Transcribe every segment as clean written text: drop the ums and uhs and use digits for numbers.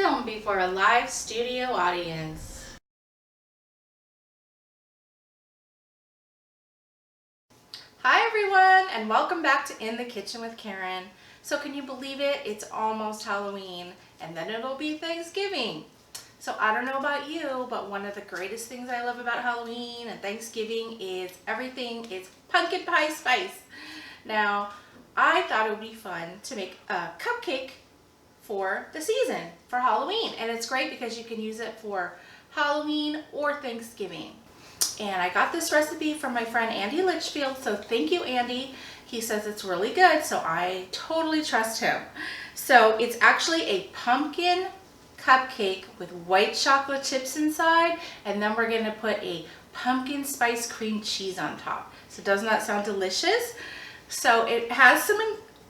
film before a live studio audience. Hi everyone, and welcome back to In the Kitchen with Karen. So can you believe it? It's almost Halloween, and then it'll be Thanksgiving. So I don't know about you, but one of the greatest things I love about Halloween and Thanksgiving is everything is pumpkin pie spice. Now, I thought it would be fun to make a cupcake for the season, for Halloween. And it's great because you can use it for Halloween or Thanksgiving. And I got this recipe from my friend Andy Litchfield, so thank you, Andy. He says it's really good, so I totally trust him. So it's actually a pumpkin cupcake with white chocolate chips inside, and then we're gonna put a pumpkin spice cream cheese on top. So doesn't that sound delicious? So it has some,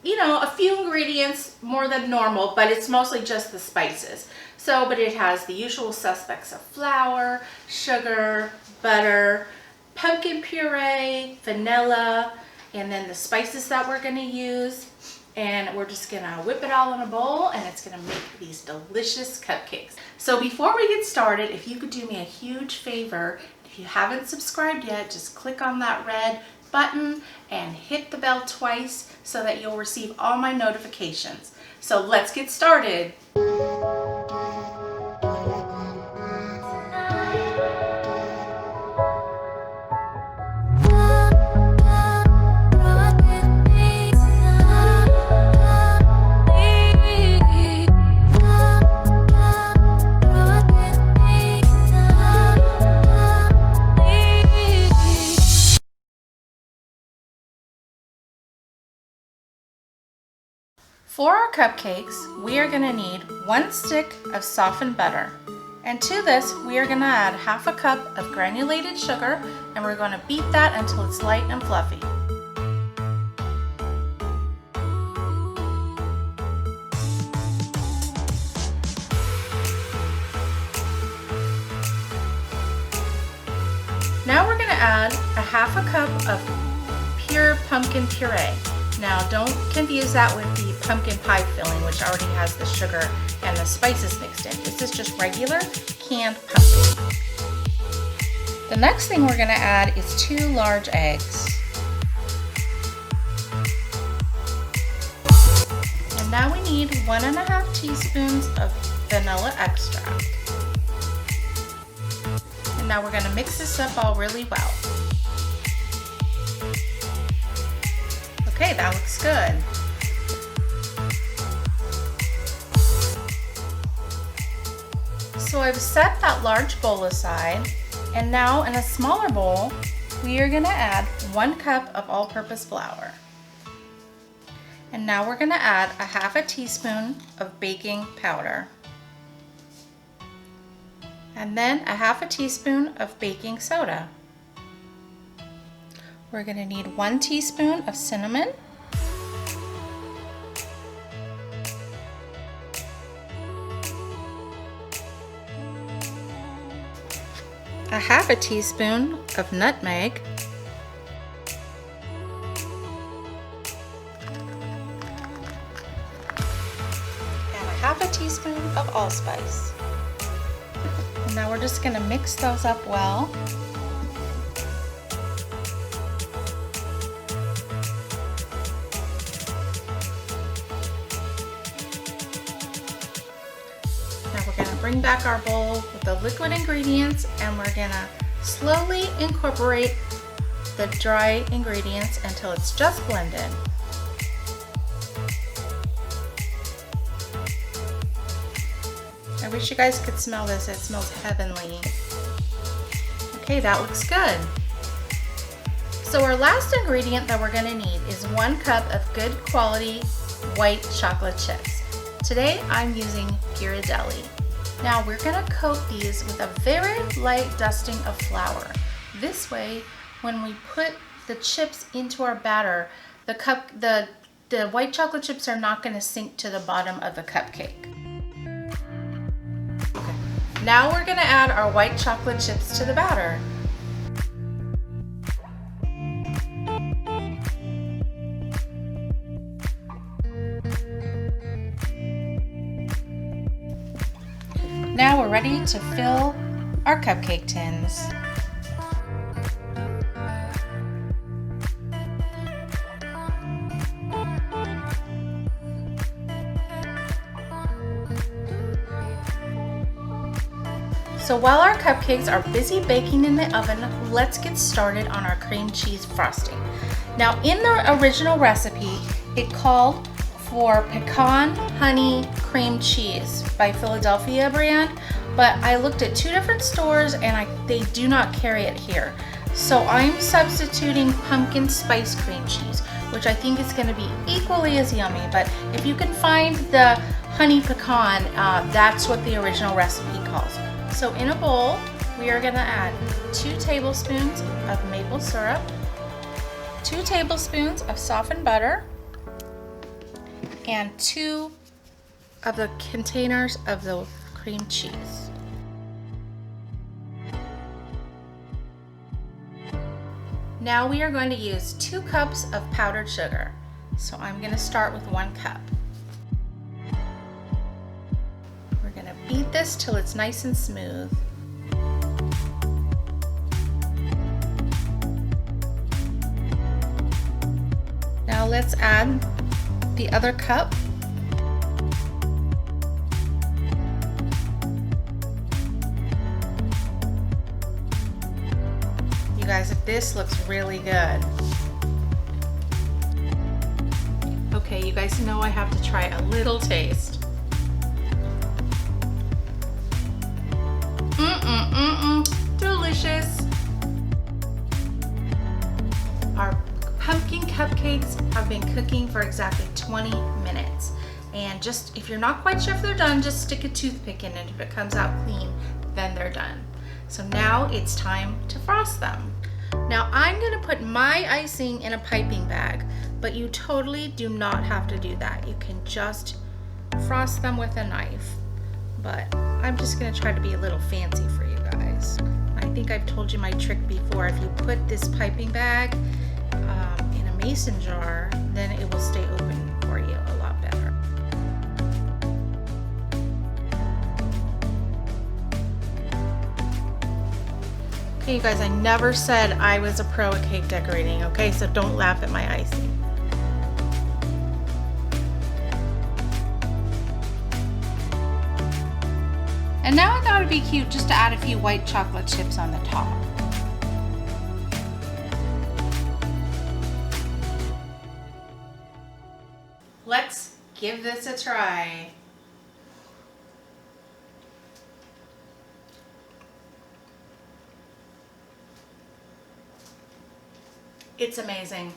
a few ingredients more than normal, but it's mostly just the spices. So, but it has the usual suspects of flour, sugar, butter, pumpkin puree, vanilla, and then the spices that we're gonna use. And we're just gonna whip it all in a bowl, and it's gonna make these delicious cupcakes. So before we get started, if you could do me a huge favor, if you haven't subscribed yet, just click on that red button and hit the bell twice so that you'll receive all my notifications. So let's get started. For our cupcakes, we are going to need 1 stick of softened butter. And to this, we are going to add half a cup of granulated sugar, and we're going to beat that until it's light and fluffy. Now we're going to add a half a cup of pure pumpkin puree. Now don't confuse that with the pumpkin pie filling, which already has the sugar and the spices mixed in. This is just regular canned pumpkin. The next thing we're going to add is 2 large eggs. And now we need 1½ teaspoons of vanilla extract. And now we're going to mix this up all really well. Okay, that looks good. So I've set that large bowl aside, and now in a smaller bowl, we are gonna add 1 cup of all-purpose flour. And now we're gonna add a ½ teaspoon of baking powder. And then a ½ teaspoon of baking soda. We're going to need 1 teaspoon of cinnamon, a ½ teaspoon of nutmeg, and a ½ teaspoon of allspice. And now we're just going to mix those up well. Bring back our bowl with the liquid ingredients, and we're gonna slowly incorporate the dry ingredients until it's just blended. I wish you guys could smell this. It smells heavenly. Okay, that looks good. So our last ingredient that we're gonna need is 1 cup of good quality white chocolate chips. Today I'm using Puree. Now we're going to coat these with a very light dusting of flour. This way, when we put the chips into our batter, the white chocolate chips are not going to sink to the bottom of the cupcake. Okay. Now we're going to add our white chocolate chips to the batter. Now we're ready to fill our cupcake tins. So while our cupcakes are busy baking in the oven, let's get started on our cream cheese frosting. Now in the original recipe, it called for pecan honey cream cheese by Philadelphia brand, but I looked at 2 different stores and they do not carry it here. So I'm substituting pumpkin spice cream cheese, which I think is going to be equally as yummy, but if you can find the honey pecan, that's what the original recipe calls. So in a bowl, we are going to add 2 tablespoons of maple syrup, 2 tablespoons of softened butter, and 2 of the containers of the cream cheese. Now we are going to use 2 cups of powdered sugar. So I'm going to start with 1 cup. We're going to beat this till it's nice and smooth. Now let's add the other cup. You guys, this looks really good. Okay, you guys know I have to try a little taste. Delicious. Our pumpkin cupcakes have been cooking for exactly 20 minutes. And just, if you're not quite sure if they're done, just stick a toothpick in it. If it comes out clean, then they're done. So now it's time to frost them. Now I'm gonna put my icing in a piping bag, but you totally do not have to do that. You can just frost them with a knife. But I'm just gonna try to be a little fancy for you guys. I think I've told you my trick before. If you put this piping bag in a mason jar, then it will stay open for you a lot better. Okay, you guys, I never said I was a pro at cake decorating, okay? So don't laugh at my icing. And now I thought it'd be cute just to add a few white chocolate chips on the top. Let's give this a try. It's amazing.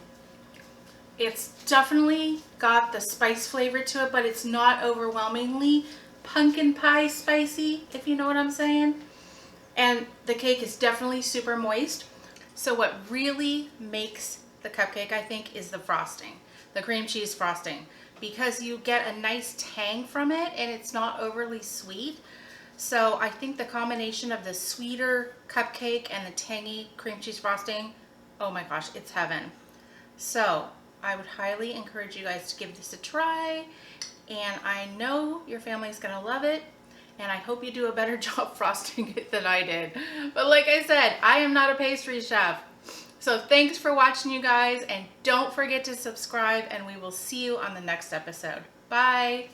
It's definitely got the spice flavor to it, but it's not overwhelmingly pumpkin pie spicy, if you know what I'm saying. And the cake is definitely super moist. So what really makes the cupcake, I think, is the frosting, the cream cheese frosting, because you get a nice tang from it and it's not overly sweet. So I think the combination of the sweeter cupcake and the tangy cream cheese frosting, oh my gosh, it's heaven. So I would highly encourage you guys to give this a try. And I know your family's gonna love it, and I hope you do a better job frosting it than I did. But like I said, I am not a pastry chef. So thanks for watching, you guys, and don't forget to subscribe, and we will see you on the next episode. Bye.